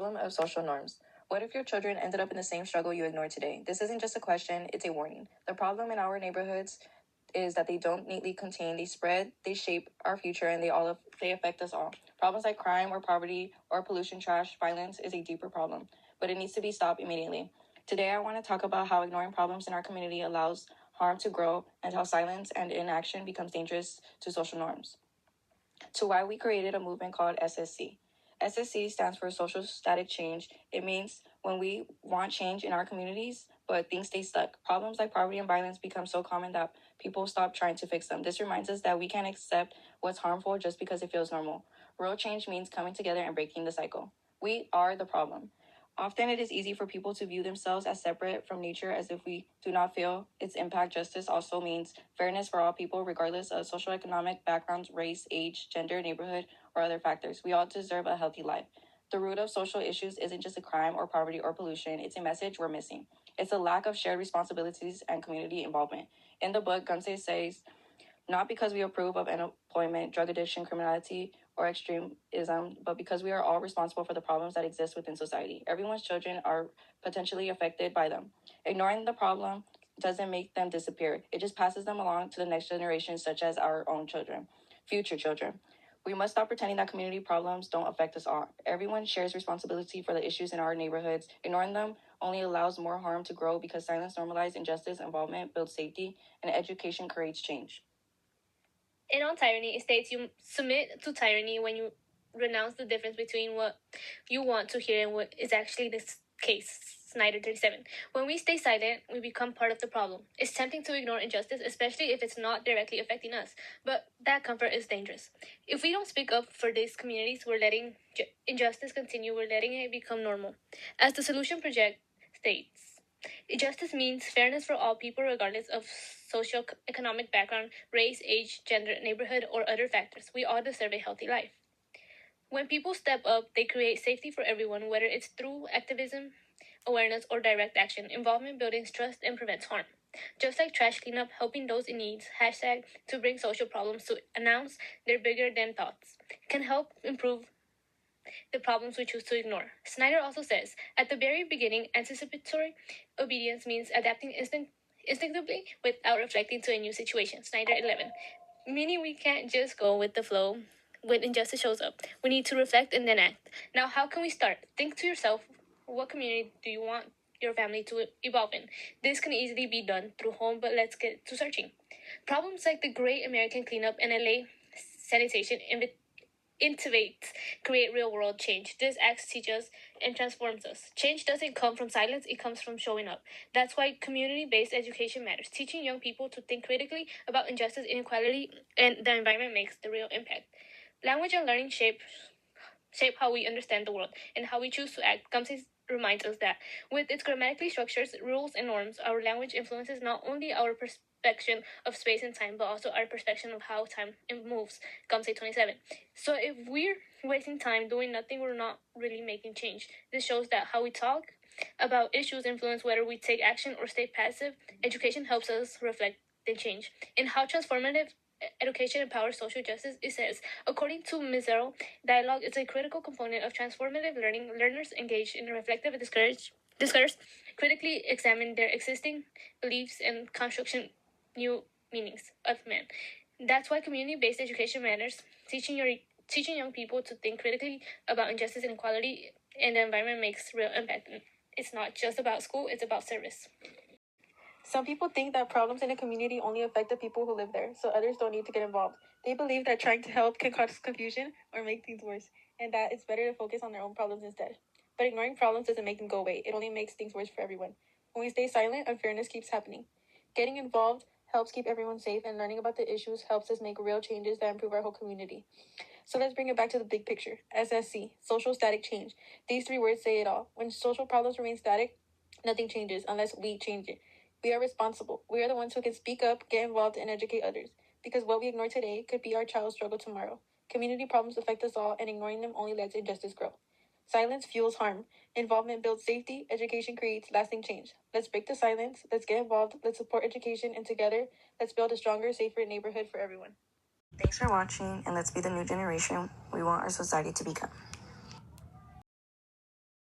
problem of social norms. What if your children ended up in the same struggle you ignored today? This isn't just a question, it's a warning. The problem in our neighborhoods is that they don't neatly contain, they spread, they shape our future, and they affect us all. Problems like crime or poverty or pollution, trash, violence is a deeper problem, but it needs to be stopped immediately. Today, I want to talk about how ignoring problems in our community allows harm to grow and how silence and inaction becomes dangerous to social norms. To why we created a movement called SSC. SSC stands for Social Static Change. It means when we want change in our communities, but things stay stuck. Problems like poverty and violence become so common that people stop trying to fix them. This reminds us that we can't accept what's harmful just because it feels normal. Real change means coming together and breaking the cycle. We are the problem. Often it is easy for people to view themselves as separate from nature as if we do not feel its impact. Justice also means fairness for all people, regardless of socioeconomic backgrounds, race, age, gender, neighborhood, or other factors. We all deserve a healthy life. The root of social issues isn't just a crime or poverty or pollution, it's a message we're missing. It's a lack of shared responsibilities and community involvement. In the book, Gunse says, not because we approve of unemployment, drug addiction, criminality, or extremism, but because we are all responsible for the problems that exist within society. Everyone's children are potentially affected by them. Ignoring the problem doesn't make them disappear. It just passes them along to the next generation, such as our own children, future children. We must stop pretending that community problems don't affect us all. Everyone shares responsibility for the issues in our neighborhoods. Ignoring them only allows more harm to grow because silence normalizes injustice, involvement builds safety, and education creates change. And on tyranny, it states you submit to tyranny when you renounce the difference between what you want to hear and what is actually the case. Snyder 37. When we stay silent, we become part of the problem. It's tempting to ignore injustice, especially if it's not directly affecting us. But that comfort is dangerous. If we don't speak up for these communities, we're letting injustice continue. We're letting it become normal. As the solution project states, justice means fairness for all people, regardless of socioeconomic background, race, age, gender, neighborhood, or other factors. We all deserve a healthy life. When people step up, they create safety for everyone, whether it's through activism, awareness, or direct action. Involvement builds trust and prevents harm. Just like trash cleanup, helping those in need, hashtag to bring social problems to announce they're bigger than thoughts, can help improve the problems we choose to ignore. Snyder also says, at the very beginning, anticipatory obedience means adapting instinctively without reflecting to a new situation. Snyder 11. Meaning we can't just go with the flow when injustice shows up. We need to reflect and then act. Now, how can we start? Think to yourself, what community do you want your family to evolve in? This can easily be done through home, but let's get to searching. Problems like the Great American Cleanup and LA sanitation innovates, create real world change. This acts teaches and transforms us. Change doesn't come from silence, it comes from showing up. That's why community based education matters. Teaching young people to think critically about injustice, inequality, and the environment makes the real impact. Language and learning shape how we understand the world and how we choose to act. Kamsi reminds us that with its grammatically structures, rules, and norms, our language influences not only our perception of space and time, but also our perception of how time moves. Kamsi 27. So if we're wasting time doing nothing, we're not really making change. This shows that how we talk about issues influence whether we take action or stay passive. Education helps us reflect and change. And how transformative education empowers social justice, it says, according to Mizero, dialogue is a critical component of transformative learning. Learners engaged in reflective discourse critically examine their existing beliefs and construction new meanings of man. That's why community-based education matters. Teaching young people to think critically about injustice and inequality and the environment makes real impact. It's not just about school, it's about service. Some people think that problems in a community only affect the people who live there, so others don't need to get involved. They believe that trying to help can cause confusion or make things worse, and that it's better to focus on their own problems instead. But ignoring problems doesn't make them go away, it only makes things worse for everyone. When we stay silent, unfairness keeps happening. Getting involved helps keep everyone safe, and learning about the issues helps us make real changes that improve our whole community. So let's bring it back to the big picture. SSC, social static change. These three words say it all. When social problems remain static, nothing changes unless we change it. We are responsible. We are the ones who can speak up, get involved, and educate others. Because what we ignore today could be our child's struggle tomorrow. Community problems affect us all, and ignoring them only lets injustice grow. Silence fuels harm. Involvement builds safety. Education creates lasting change. Let's break the silence. Let's get involved. Let's support education. And together, let's build a stronger, safer neighborhood for everyone. Thanks for watching, and let's be the new generation we want our society to become.